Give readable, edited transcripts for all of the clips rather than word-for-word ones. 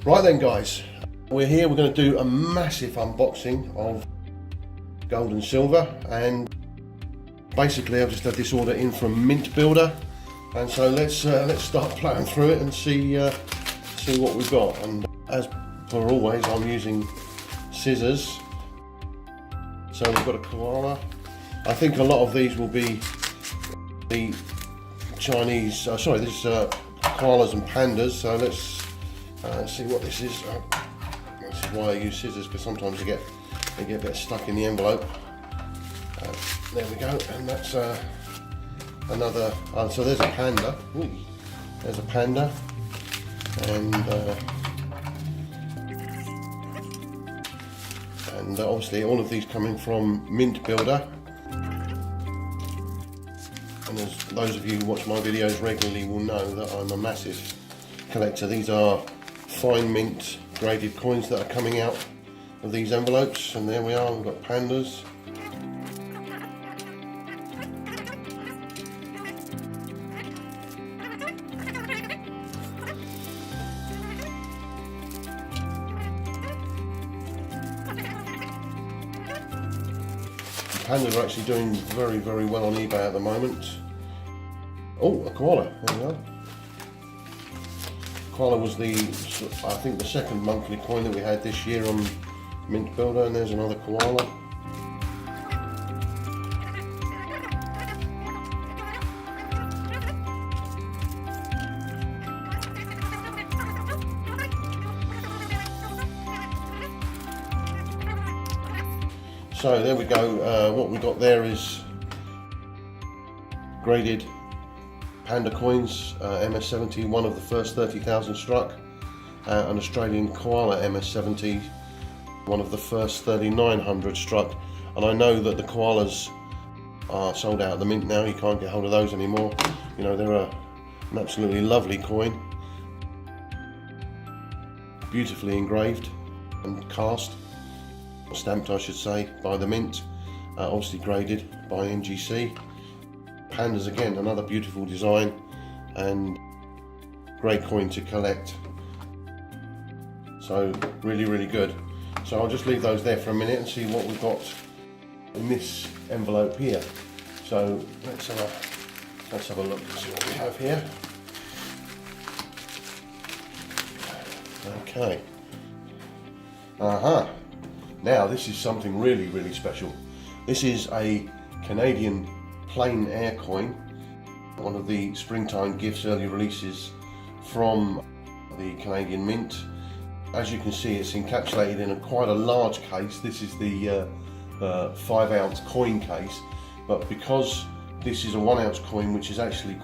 Right then guys, we're here, we're going to do a massive unboxing of gold and silver, and basically I've just had this order in from Mintbuilder, and so let's start playing through it and see what we've got. And as per always, I'm using scissors. So we've got a koala. I think a lot of these will be the Chinese, this is koalas and pandas, so let's see what this is. This is why I use scissors, because sometimes they get a bit stuck in the envelope. There we go, and that's another, so there's a panda. Ooh, there's a panda, and obviously all of these coming from Mintbuilder. And as those of you who watch my videos regularly will know that I'm a massive collector. These are fine mint graded coins that are coming out of these envelopes, and there we are, we've got pandas. Pandas are actually doing very, very well on eBay at the moment. Oh, a koala, there we go. Koala was I think the second monthly coin that we had this year on Mintbuilder, and there's another koala. So there we go, what we got there is graded panda coins, MS70, one of the first 30,000 struck, an Australian koala MS70, one of the first 3,900 struck. And I know that the koalas are sold out at the mint now, you can't get hold of those anymore. You know, they're an absolutely lovely coin, beautifully engraved and cast. Stamped, I should say, by the mint, obviously graded by NGC. Pandas again, another beautiful design and great coin to collect. So really, really good. So I'll just leave those there for a minute and see what we've got in this envelope here. So let's have a look and see what we have here. Okay. Now this is something really, really special. This is a Canadian plain air coin, one of the springtime gifts, early releases from the Canadian Mint. As you can see, it's encapsulated in quite a large case. This is the 5-ounce coin case, but because this is a 1-ounce coin, which is actually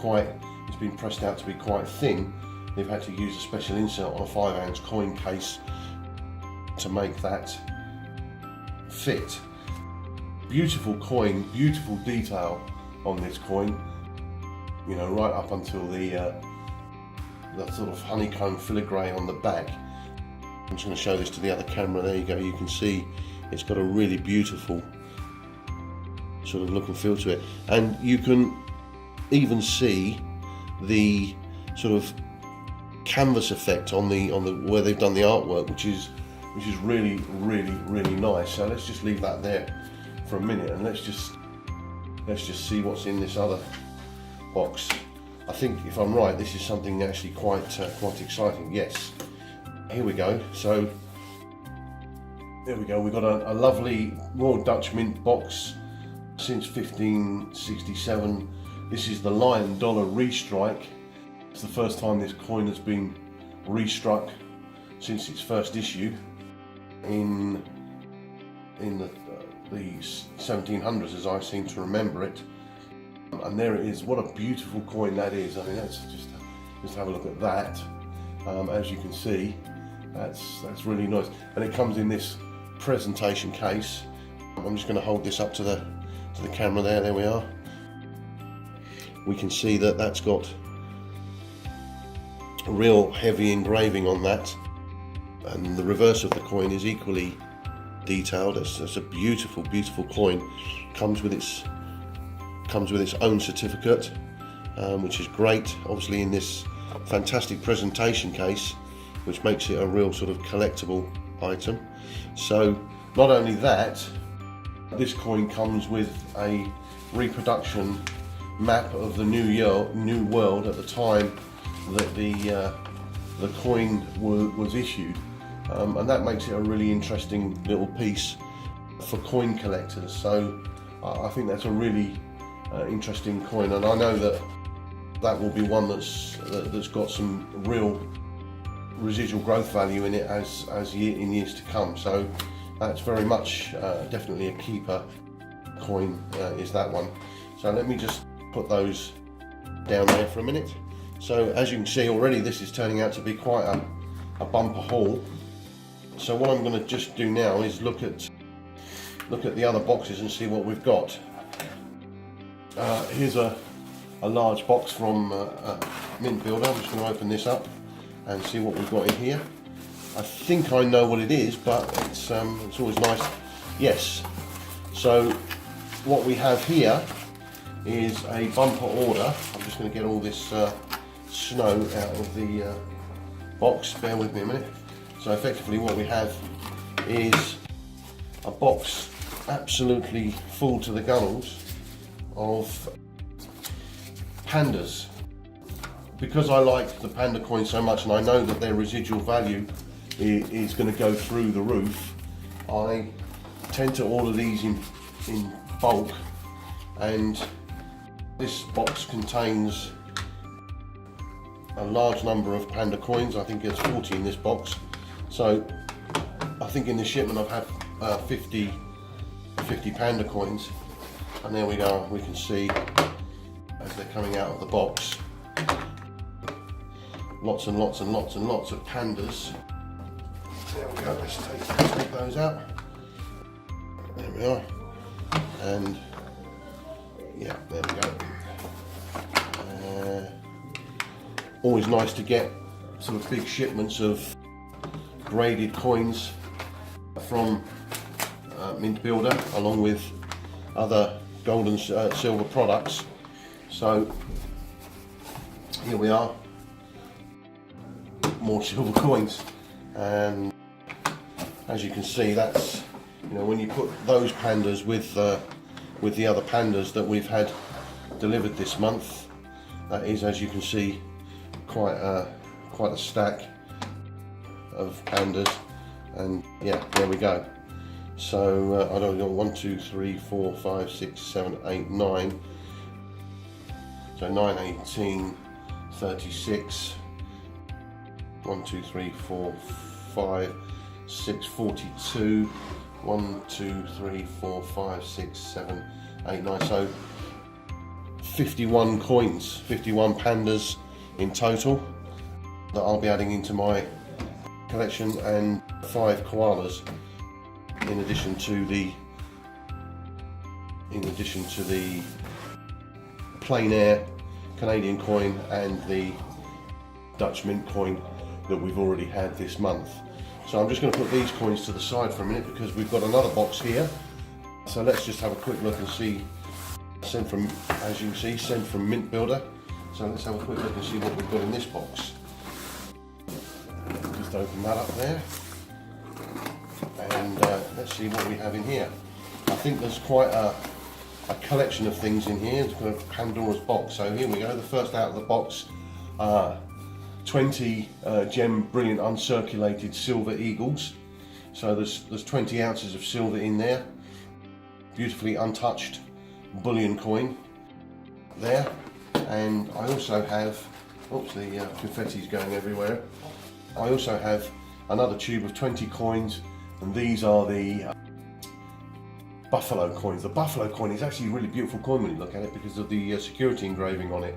it's been pressed out to be quite thin, they've had to use a special insert on a 5-ounce coin case to make that fit. Beautiful coin, beautiful detail on this coin, you know, right up until the sort of honeycomb filigree on the back. I'm just going to show this to the other camera. There you go, you can see it's got a really beautiful sort of look and feel to it, and you can even see the sort of canvas effect on the where they've done the artwork, which is really, really, really nice. So let's just leave that there for a minute, and let's just see what's in this other box. I think, if I'm right, this is something actually quite exciting. Yes, here we go. So there we go. We've got a lovely Royal Dutch Mint box since 1567. This is the Lion Dollar restrike. It's the first time this coin has been restruck since its first issue in the 1700s, as I seem to remember it. And there it is. What a beautiful coin that is. I mean, let's just have a look at that. As you can see, that's really nice, and it comes in this presentation case. I'm just going to hold this up to the camera there. There we are. We can see that that's got a real heavy engraving on that, and the reverse of the coin is equally detailed. It's a beautiful, beautiful coin. Comes with its own certificate, which is great. Obviously, in this fantastic presentation case, which makes it a real sort of collectible item. So not only that, this coin comes with a reproduction map of the new world at the time that the coin was issued, and that makes it a really interesting little piece for coin collectors. So I think that's a really interesting coin, and I know that will be one that's got some real residual growth value in it in years to come. So that's very much definitely a keeper coin, is that one. So let me just put those down there for a minute. So as you can see already, this is turning out to be quite a bumper haul. So what I'm going to just do now is look at the other boxes and see what we've got. Here's a large box from Mintbuilder. I'm just going to open this up and see what we've got in here. I think I know what it is, but it's always nice. Yes. So what we have here is a bumper order. I'm just going to get all this snow out of the box. Bear with me a minute. So effectively what we have is a box absolutely full to the gunnels of pandas. Because I like the panda coins so much, and I know that their residual value is going to go through the roof, I tend to order these in bulk, and this box contains a large number of panda coins. I think there's 40 in this box. So I think in this shipment I've had 50 panda coins, and there we go. We can see as they're coming out of the box, lots and lots and lots and lots of pandas. There we go. Let's take those out. There we are. And yeah, there we go. Always nice to get sort of big shipments of graded coins from Mintbuilder, along with other gold and silver products. So here we are, more silver coins, and as you can see, that's, you know, when you put those pandas with the other pandas that we've had delivered this month, that is, as you can see, quite a stack of pandas. And yeah, there we go. So I don't know, 1, 2, 3, 4, 5, 6, 7, 8, 9. So 9, 18, 36. 1, 2, 3, 4, 5, 6, 42. 1, 2, 3, 4, 5, 6, 7, 8, 9. So 51 coins, 51 pandas in total that I'll be adding into my collection, and 5 koalas in addition to the plein air Canadian coin and the Dutch mint coin that we've already had this month. So I'm just going to put these coins to the side for a minute because we've got another box here. So let's just have a quick look and see. Sent from, as you can see, sent from Mintbuilder. So let's have a quick look and see what we've got in this box. Just open that up there, and let's see what we have in here. I think there's quite a collection of things in here. It's kind of Pandora's box. So here we go. The first out of the box, 20 gem brilliant uncirculated silver eagles. So there's 20 ounces of silver in there. Beautifully untouched bullion coin there. And I also have, oops, the confetti's going everywhere. I also have another tube of 20 coins, and these are the buffalo coins. The buffalo coin is actually a really beautiful coin when you look at it because of the security engraving on it.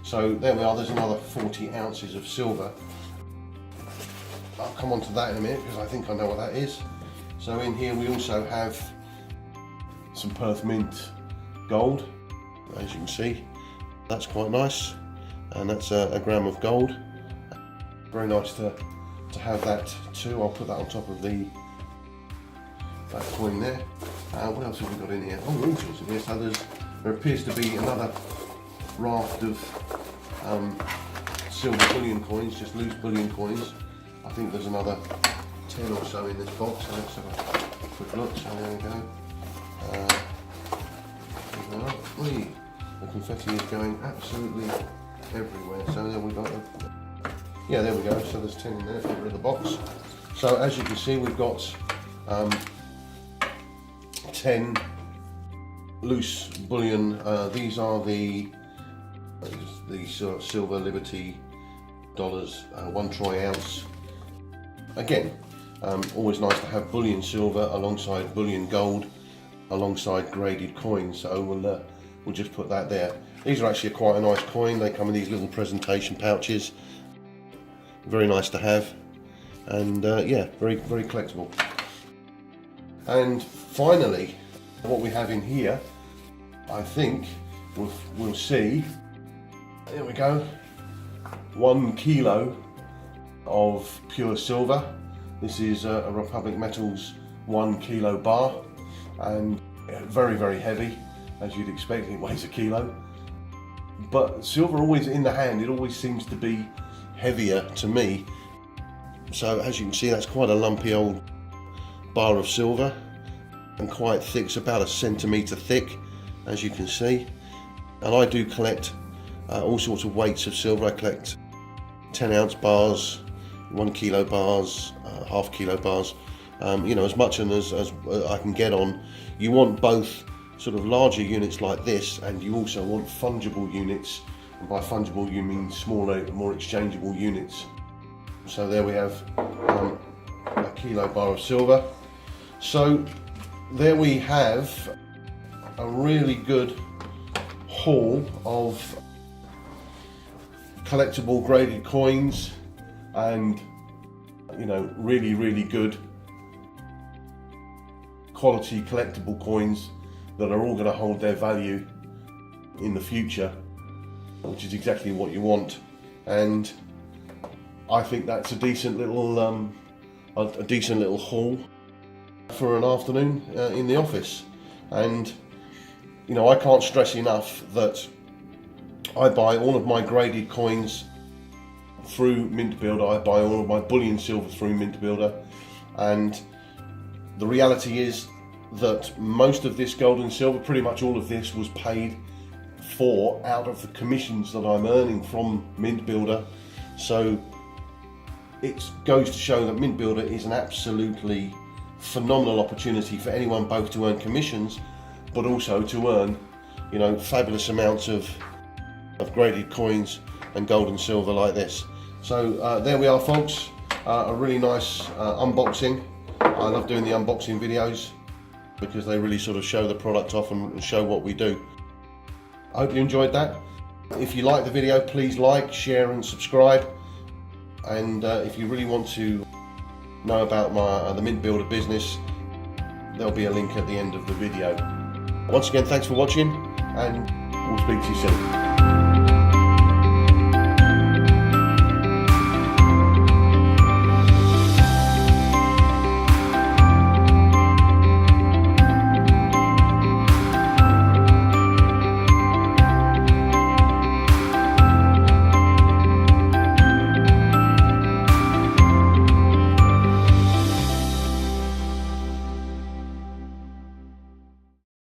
So there we are, there's another 40 ounces of silver. I'll come on to that in a minute because I think I know what that is. So in here we also have some Perth Mint gold, as you can see. That's quite nice, and that's a gram of gold. Very nice to have that too. I'll put that on top of that coin there. What else have we got in here? Oh, all sorts in here. So there appears to be another raft of silver bullion coins, just loose bullion coins. I think there's another 10 or so in this box, so let's have a quick look. So there we go. The confetti is going absolutely everywhere. So there we go. Yeah, there we go. So there's 10 in there. Get rid of the box. So as you can see, we've got 10 loose bullion. These are the Silver Liberty dollars, 1 troy ounce. Again, always nice to have bullion silver alongside bullion gold, alongside graded coins. So we'll just put that there. These are actually quite a nice coin. They come in these little presentation pouches. Very nice to have, and yeah, very collectible. And finally, what we have in here, I think we'll see. There we go. 1 kilo of pure silver. This is a Republic Metals 1 kilo bar, and very heavy, as you'd expect. It weighs 1 kilo. But silver always in the hand, it always seems to be heavier to me. So as you can see, that's quite a lumpy old bar of silver, and quite thick. It's about 1 centimetre thick, as you can see. And I do collect all sorts of weights of silver. I collect 10 ounce bars, 1 kilo bars, half kilo bars, you know, as much as I can get on. You want both sort of larger units like this, and you also want fungible units, and by fungible you mean smaller, more exchangeable units. So there we have 1 kilo bar of silver. So there we have a really good haul of collectible graded coins, and you know, really good quality collectible coins that are all going to hold their value in the future, which is exactly what you want. And I think that's a decent little haul for an afternoon in the office. And you know, I can't stress enough that I buy all of my graded coins through Mintbuilder. I buy all of my bullion silver through Mintbuilder, and the reality is that most of this gold and silver, pretty much all of this, was paid for out of the commissions that I'm earning from Mintbuilder. So it goes to show that Mintbuilder is an absolutely phenomenal opportunity for anyone, both to earn commissions, but also to earn, you know, fabulous amounts of graded coins and gold and silver like this. So there we are, folks. A really nice unboxing. I love doing the unboxing videos because they really sort of show the product off and show what we do. I hope you enjoyed that. If you like the video, please like, share and subscribe. And if you really want to know about the Mintbuilder business, there'll be a link at the end of the video. Once again, thanks for watching, and we'll speak to you soon.